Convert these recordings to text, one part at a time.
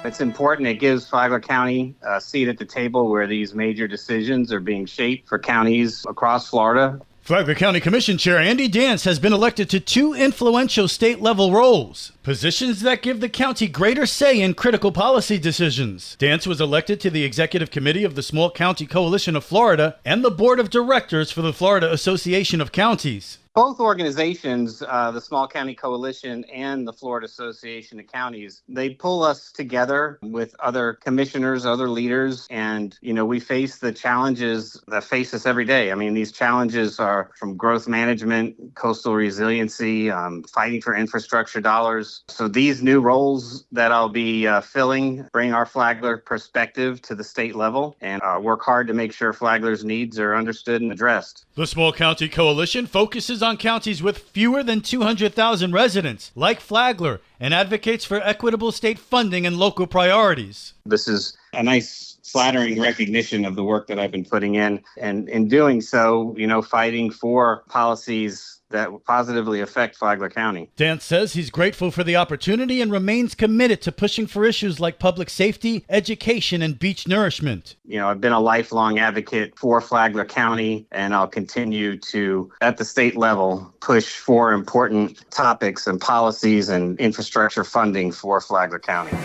It's important. It gives Flagler County a seat at the table where these major decisions are being shaped for counties across Florida. Flagler County Commission Chair Andy Dance has been elected to 2 influential state-level roles, positions that give the county greater say in critical policy decisions. Dance was elected to the Executive Committee of the Small County Coalition of Florida and the Board of Directors for the Florida Association of Counties. Both organizations, the Small County Coalition and the Florida Association of Counties, they pull us together with other commissioners, other leaders, and, we face the challenges that face us every day. I mean, these challenges are from growth management, coastal resiliency, fighting for infrastructure dollars. So these new roles that I'll be filling bring our Flagler perspective to the state level and work hard to make sure Flagler's needs are understood and addressed. The Small County Coalition focuses on counties with fewer than 200,000 residents, like Flagler, and advocates for equitable state funding and local priorities. This is a nice, flattering recognition of the work that I've been putting in, and in doing so, fighting for policies that will positively affect Flagler County. Dance says he's grateful for the opportunity and remains committed to pushing for issues like public safety, education, and beach nourishment. I've been a lifelong advocate for Flagler County, and I'll continue to, at the state level, push for important topics and policies and infrastructure funding for Flagler County.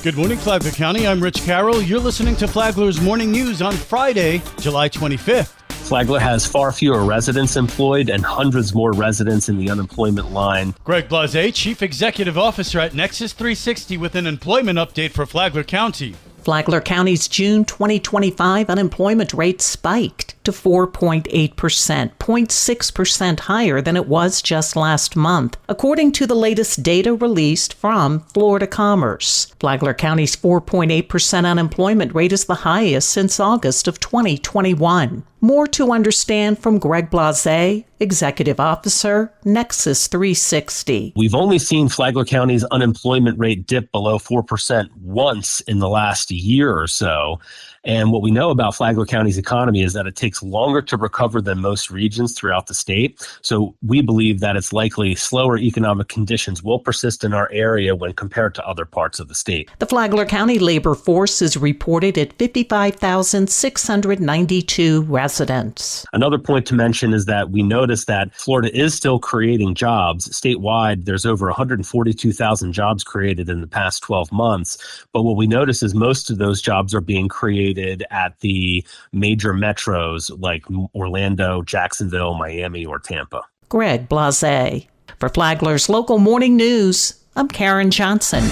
Good morning, Flagler County. I'm Rich Carroll. You're listening to Flagler's Morning News on Friday, July 25th. Flagler has far fewer residents employed and hundreds more residents in the unemployment line. Greg Blase, Chief Executive Officer at Nexus 360 with an employment update for Flagler County. Flagler County's June 2025 unemployment rate spiked to 4.8%, 0.6% higher than it was just last month, according to the latest data released from Florida Commerce. Flagler County's 4.8% unemployment rate is the highest since August of 2021. More to understand from Greg Blase, Executive Officer, Nexus 360. We've only seen Flagler County's unemployment rate dip below 4% once in the last year or so. And what we know about Flagler County's economy is that it takes longer to recover than most regions throughout the state. So we believe that it's likely slower economic conditions will persist in our area when compared to other parts of the state. The Flagler County labor force is reported at 55,692 residents. Another point to mention is that we noticed that Florida is still creating jobs. Statewide, there's over 142,000 jobs created in the past 12 months. But what we notice is most of those jobs are being created at the major metros like Orlando, Jacksonville, Miami, or Tampa. Greg Blase. For Flagler's Local Morning News, I'm Karen Johnson.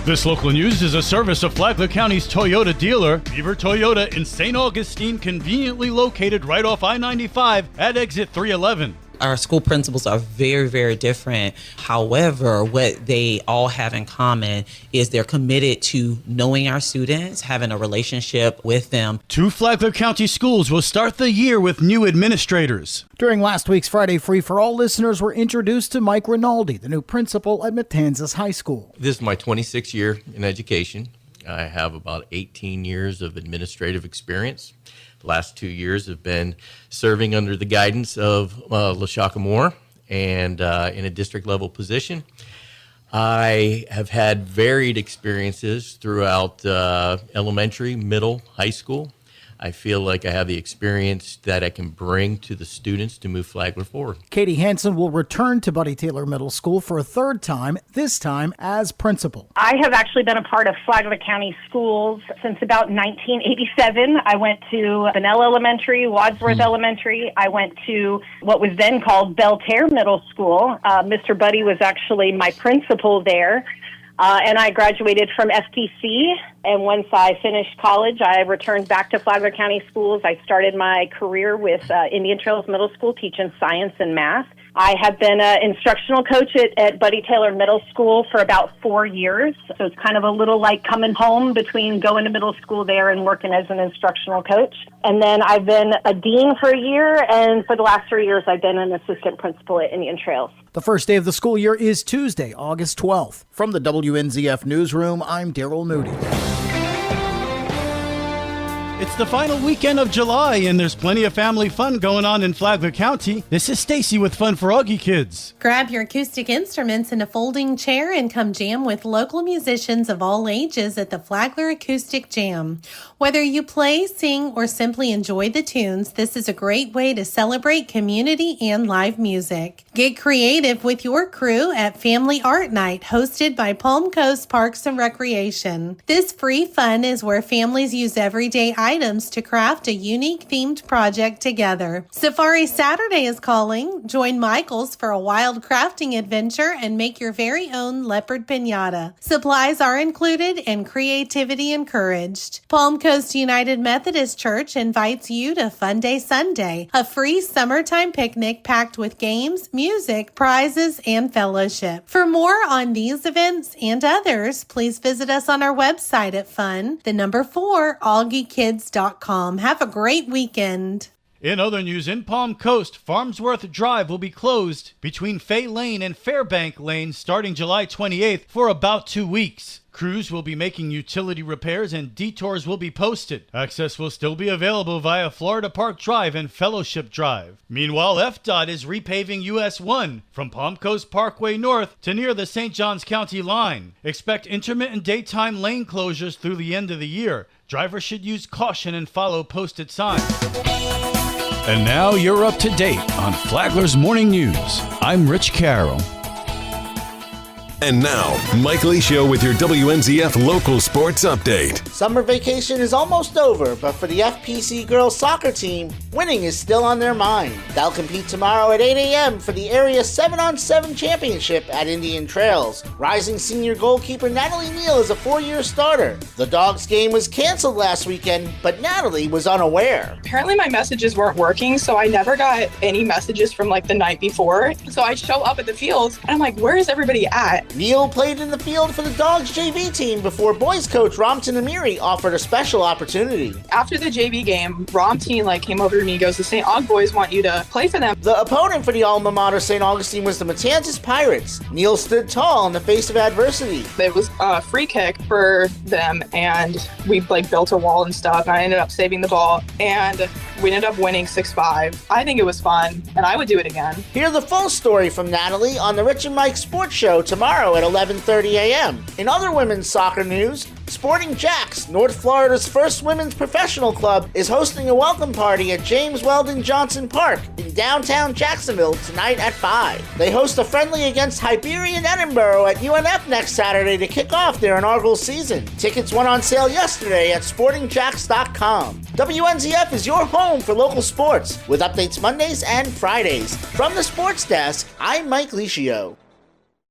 This local news is a service of Flagler County's Toyota dealer, Beaver Toyota in St. Augustine, conveniently located right off I-95 at exit 311. Our school principals are very, very different. However, what they all have in common is they're committed to knowing our students, having a relationship with them. 2 Flagler County schools will start the year with new administrators. During last week's Friday Free for All, listeners were introduced to Mike Rinaldi, the new principal at Matanzas High School. This is my 26th year in education. I have about 18 years of administrative experience. Last 2 years have been serving under the guidance of LaShaka Moore and in a district level position. I have had varied experiences throughout elementary, middle, high school. I feel like I have the experience that I can bring to the students to move Flagler forward. Katie Hansen will return to Buddy Taylor Middle School for a third time, this time as principal. I have actually been a part of Flagler County schools since about 1987. I went to Bunnell Elementary, Wadsworth Elementary. I went to what was then called Belterre Middle School. Mr. Buddy was actually my principal there. And I graduated from FTC, and once I finished college, I returned back to Flagler County schools. I started my career with Indian Trails Middle School, teaching science and math. I have been an instructional coach at Buddy Taylor Middle School for about 4 years, so it's kind of a little like coming home between going to middle school there and working as an instructional coach. And then I've been a dean for a year, and for the last 3 years, I've been an assistant principal at Indian Trails. The first day of the school year is Tuesday, August 12th. From the WNZF Newsroom, I'm Daryl Moody. It's the final weekend of July, and there's plenty of family fun going on in Flagler County. This is Stacy with Fun for Augie Kids. Grab your acoustic instruments and a folding chair and come jam with local musicians of all ages at the Flagler Acoustic Jam. Whether you play, sing, or simply enjoy the tunes, this is a great way to celebrate community and live music. Get creative with your crew at Family Art Night, hosted by Palm Coast Parks and Recreation. This free fun is where families use everyday items to craft a unique themed project together. Safari Saturday is calling. Join Michaels for a wild crafting adventure and make your very own leopard piñata. Supplies are included and creativity encouraged. Palm Coast United Methodist Church invites you to Fun Day Sunday, a free summertime picnic packed with games, music, prizes, and fellowship. For more on these events and others, please visit us on our website at AugieKids.com. Have a great weekend. In other news, in Palm Coast, Farmsworth Drive will be closed between Fay Lane and Fairbank Lane starting July 28th for about 2 weeks. Crews will be making utility repairs and detours will be posted. Access will still be available via Florida Park Drive and Fellowship Drive. Meanwhile, FDOT is repaving US 1 from Palm Coast Parkway North to near the St. Johns County line. Expect intermittent daytime lane closures through the end of the year. Drivers should use caution and follow posted signs. And now you're up to date on Flagler's Morning News. I'm Rich Carroll. And now, Mike Licio with your WNZF local sports update. Summer vacation is almost over, but for the FPC girls soccer team, winning is still on their mind. They'll compete tomorrow at 8 a.m. for the area 7-on-7 championship at Indian Trails. Rising senior goalkeeper Natalie Neal is a 4-year starter. The Dogs game was canceled last weekend, but Natalie was unaware. Apparently my messages weren't working, so I never got any messages from the night before. So I show up at the field, and I'm like, where is everybody at? Neal played in the field for the Dogs JV team before boys coach Ramtin Amiri offered a special opportunity. After the JV game, Ramtin came over to me and goes, the St. Aug boys want you to play for them. The opponent for the alma mater St. Augustine was the Matanzas Pirates. Neal stood tall in the face of adversity. It was a free kick for them, and we built a wall and stuff, and I ended up saving the ball, and we ended up winning 6-5. I think it was fun, and I would do it again. Hear the full story from Natalie on the Rich and Mike Sports Show tomorrow at 11:30 a.m. In other women's soccer news, Sporting Jacks, North Florida's first women's professional club, is hosting a welcome party at James Weldon Johnson Park in downtown Jacksonville tonight at 5. They host a friendly against Hyperion Edinburgh at UNF next Saturday to kick off their inaugural season. Tickets went on sale yesterday at sportingjacks.com. WNZF is your home for local sports, with updates Mondays and Fridays. From the sports desk, I'm Mike Licio.